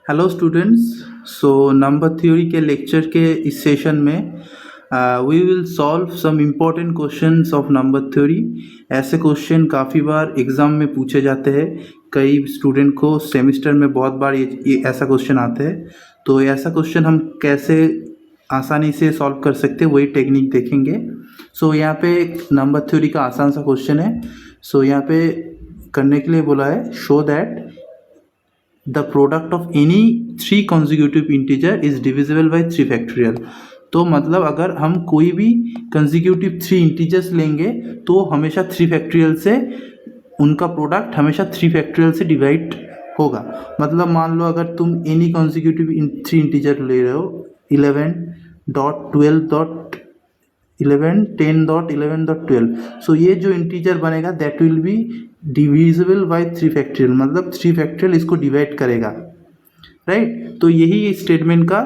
Hello students. So number theory के lecture के इस सेशन में we will solve some important questions of number theory. ऐसे question काफ़ी बार एग्ज़ाम में पूछे जाते हैं। कई स्टूडेंट को सेमेस्टर में बहुत बार ये ऐसा क्वेश्चन आते हैं। तो ऐसा क्वेश्चन हम कैसे आसानी से सॉल्व कर सकते हैं वही टेक्निक देखेंगे। सो यहाँ पे नंबर थ्योरी का आसान सा क्वेश्चन है। सो यहाँ पे करने के लिए बोला है show that the product of any 3 consecutive integer is divisible by 3 factorial. तो मतलब अगर हम कोई भी कंजिक्यूटिव 3 इंटीजर्स लेंगे तो हमेशा 3 फैक्टोरियल से उनका प्रोडक्ट हमेशा 3 फैक्टोरियल से डिवाइड होगा। मतलब मान लो अगर तुम एनी कंजिक्यूटिव 3 इंटीजर ले रहे हो 11.12.11 10.11.12। सो ये जो इंटीजर बनेगा that will be divisible by 3 factorial, मतलब 3 फैक्टोरियल इसको डिवाइड करेगा, राइट। तो यही स्टेटमेंट का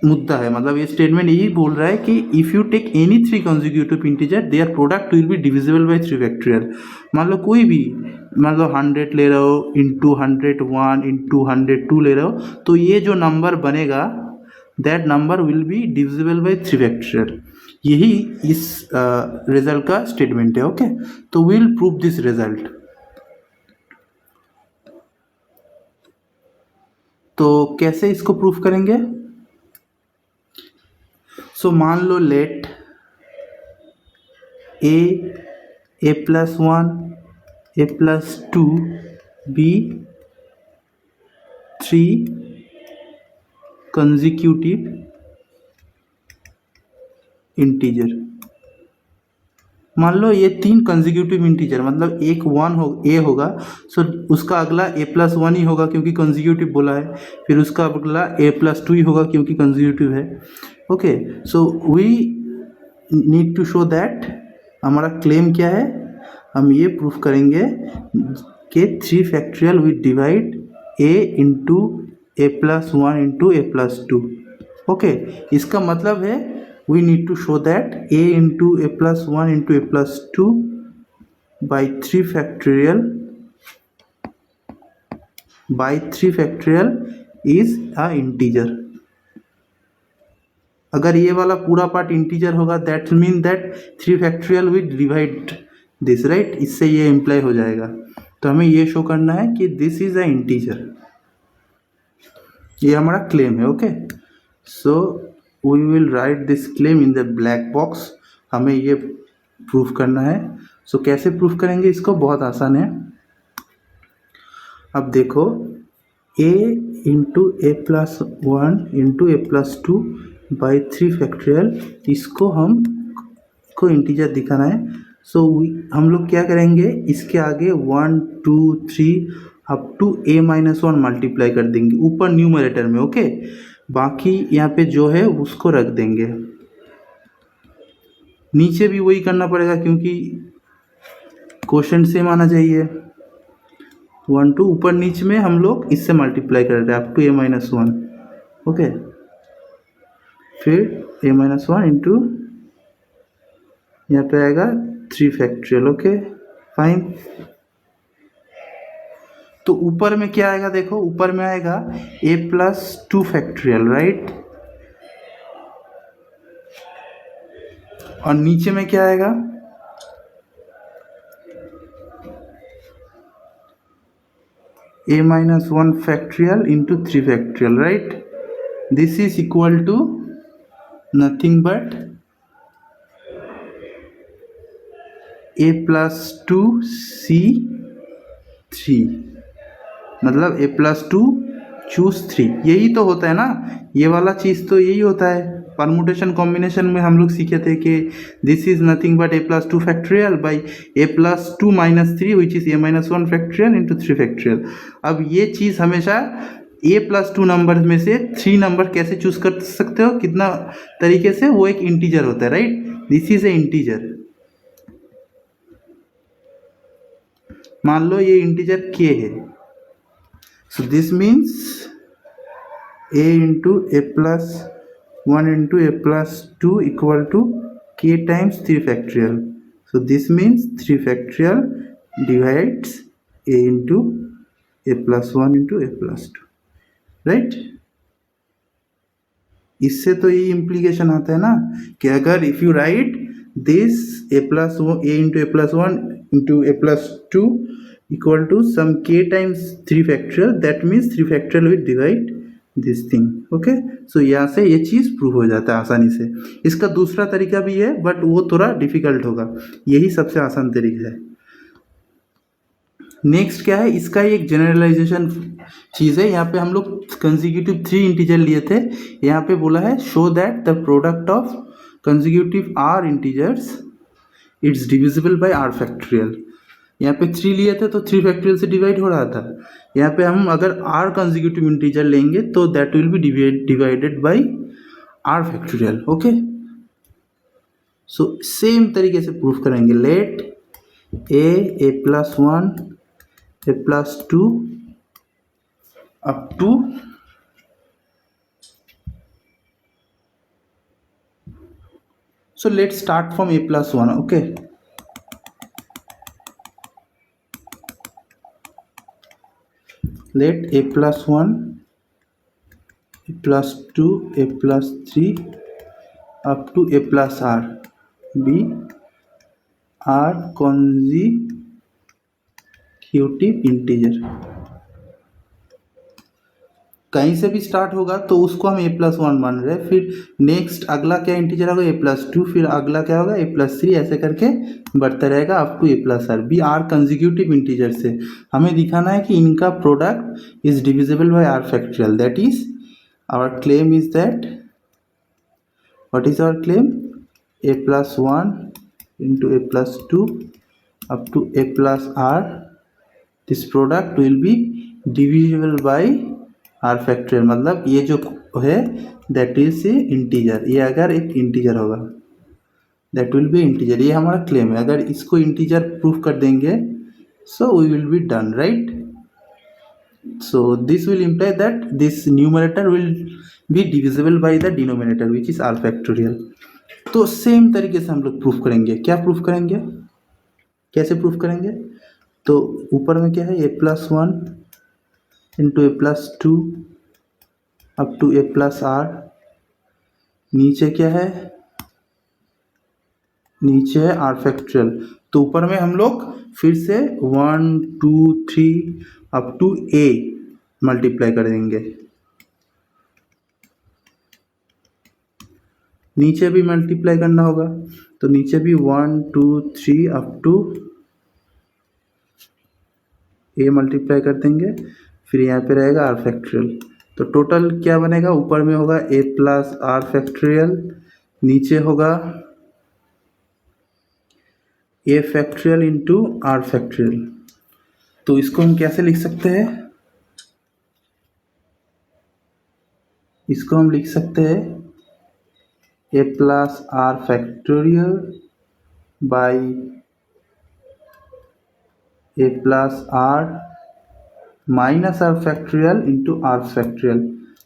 मुद्दा है। मतलब ये स्टेटमेंट यही बोल रहा है कि if you take any 3 consecutive integer there product will be divisible by 3 factorial. मान लो कोई भी, मान लो 100 ले रहे हो इंटू 101 इंटू 102 ले रहे हो, तो ये जो नंबर बनेगा that number will be divisible by 3 factorial. यही इस रिजल्ट का स्टेटमेंट है। ओके, तो विल प्रूव दिस रिजल्ट। तो कैसे इसको प्रूफ करेंगे? सो मान लो let a plus 1 a plus 2 be 3 consecutive integer. मान लो ये 3 कंजिक्यूटिव इंटीजर, मतलब एक 1 हो ए होगा, सो उसका अगला a प्लस 1 ही होगा क्योंकि कंजिक्यूटिव बोला है, फिर उसका अगला a प्लस 2 ही होगा क्योंकि कंजिक्यूटिव है। Okay, so we need to show that, हमारा क्लेम क्या है, हम ये प्रूफ करेंगे कि 3 factorial will divide a into a plus 1 into a plus 2। Okay, इसका मतलब है we need to show that a into a plus 1 into a plus 2 by 3 factorial is a integer। अगर ये वाला पूरा पार्ट इंटीजर होगा that mean that 3 factorial will divide this, right. इससे ये इम्प्लाई हो जाएगा। तो हमें ये शो करना है कि दिस इज अ इंटीजर। ये हमारा क्लेम है। Okay, so we will write this claim in the black box। हमें ये प्रूफ करना है। सो कैसे प्रूफ करेंगे इसको? बहुत आसान है। अब देखो a into a plus 1 into a plus 2 by 3 factorial, इसको हम को इंटीजर दिखाना है। सो हम लोग क्या करेंगे, इसके आगे 1 2 3 up to a minus 1 multiply कर देंगे ऊपर न्यूमरेटर में। ओके, बाकी यहाँ पे जो है उसको रख देंगे। नीचे भी वही करना पड़ेगा क्योंकि क्वेश्चन सेम आना चाहिए। 1 2 ऊपर नीचे में हम लोग इससे मल्टीप्लाई कर रहे हैं up to a minus 1। Okay, फिर a माइनस 1 इंटू यहाँ पे आएगा 3 फैक्टोरियल। Okay fine. तो ऊपर में क्या आएगा? देखो ऊपर में आएगा a प्लस 2 फैक्टोरियल, राइट। और नीचे में क्या आएगा? a minus 1 factorial into 3 factorial, right. This is equal to nothing but a plus 2 c3, मतलब a प्लस 2 चूज 3। यही तो होता है ना, ये वाला चीज़ तो यही होता है। परमुटेशन कॉम्बिनेशन में हम लोग सीखे थे कि this is nothing but a plus 2 factorial by a plus 2 minus 3 which is a minus 1 factorial into 3 factorial. अब ये चीज़ हमेशा a प्लस 2 नंबर में से 3 नंबर कैसे चूज कर सकते हो, कितना तरीके से, वो एक इंटीजर होता है, right. This is a integer. मान लो ये इंटीजर k है। So this means a into a plus 1 into a plus 2 equal to k times 3 factorial। So this means 3 factorial divides a into a plus 1 into a plus 2। Right. इससे तो ये implication आता है ना कि अगर if you write this a plus a into a plus one into a plus two equal to some k times 3 factorial, that means 3 factorial will divide this thing. Okay, so यहाँ से ये चीज़ prove हो जाता है आसानी से। इसका दूसरा तरीका भी है बट वो थोड़ा डिफिकल्ट होगा, यही सबसे आसान तरीका है। नेक्स्ट क्या है, इसका एक जनरलाइजेशन चीज़ है। यहाँ पे हम लोग कंसेक्यूटिव 3 इंटीजर लिए थे, यहाँ पे बोला है show that the product of consecutive r integers it's divisible by r factorial. यहाँ पे 3 लिए थे तो 3 फैक्टोरियल से डिवाइड हो रहा था। यहाँ पे हम अगर आर कंसेक्यूटिव इंटीजर लेंगे तो that will be divided by r factorial. Okay, so same तरीके से प्रूफ करेंगे। Let a plus one a plus 2 up to so let's start from a plus 1. okay, let a plus 1 a plus 2 a plus 3 up to a plus r be r consecutive integer। कहीं से भी start होगा तो उसको हम a plus one मान रहे हैं, फिर नेक्स्ट अगला क्या इंटीजर होगा a प्लस टू, फिर अगला क्या होगा a प्लस थ्री, ऐसे करके बढ़ता रहेगा up to a plus r. Be r consecutive integer से हमें दिखाना है कि इनका product is divisible by r factorial. That is our claim is that, what is our claim, a plus one into a plus two up to a plus r, this product will be divisible by r factorial. मतलब ये जो है that is a integer, ये अगर एक integer होगा that will B integer, ये हमारा क्लेम है। अगर इसको इंटीजर प्रूफ कर देंगे so we will be done, right. So this will imply that this numerator will be divisible by the denominator which is r factorial. तो same तरीके से हम लोग प्रूफ करेंगे। क्या प्रूफ करेंगे, कैसे प्रूफ करेंगे, तो ऊपर में क्या है a plus one into a plus two up to a plus r, नीचे क्या है, नीचे है आर फैक्टोरियल। तो ऊपर में हम लोग फिर से 1 2 3 अप टू ए मल्टीप्लाई कर देंगे, नीचे भी मल्टीप्लाई करना होगा तो नीचे भी 1 2 3 अप टू ए मल्टीप्लाई कर देंगे, फिर यहाँ पे रहेगा आर फैक्टोरियल। तो टोटल क्या बनेगा, ऊपर में होगा ए प्लस आर फैक्टोरियल, नीचे होगा ए फैक्टोरियल इंटू आर फैक्टोरियल। तो इसको हम कैसे लिख सकते हैं, इसको हम लिख सकते हैं a plus r factorial by a plus r minus r factorial into r factorial.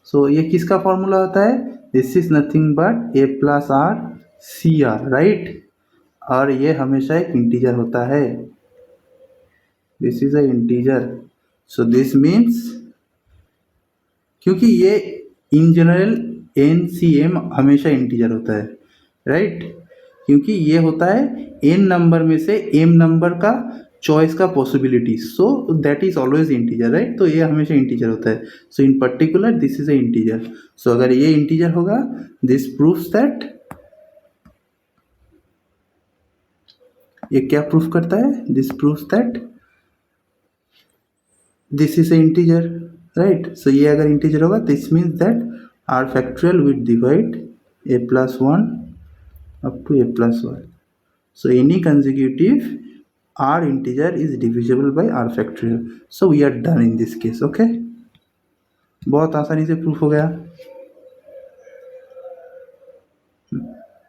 So ये किसका फॉर्मूला होता है, this is nothing but a plus r C r, right. और ये हमेशा एक इंटीजर होता है, this is a integer. So this means, क्योंकि ये in general n C m हमेशा इंटीजर होता है, राइट, क्योंकि ये होता है एन नंबर में से एम नंबर का चॉइस का possibility, so that is always integer, right. तो ये हमेशा इंटीजर होता है। So in particular this is a integer. So अगर ये इंटीजर होगा, दिस प्रूव्स दैट, ये क्या प्रूफ करता है, this proves that this is a integer, right. So ये अगर इंटीजर होगा this means that r factorial will divide a plus one up to a plus one. So any consecutive r integer is divisible by r factorial. So we are done in this case. okay, बहुत आसानी से proof हो गया।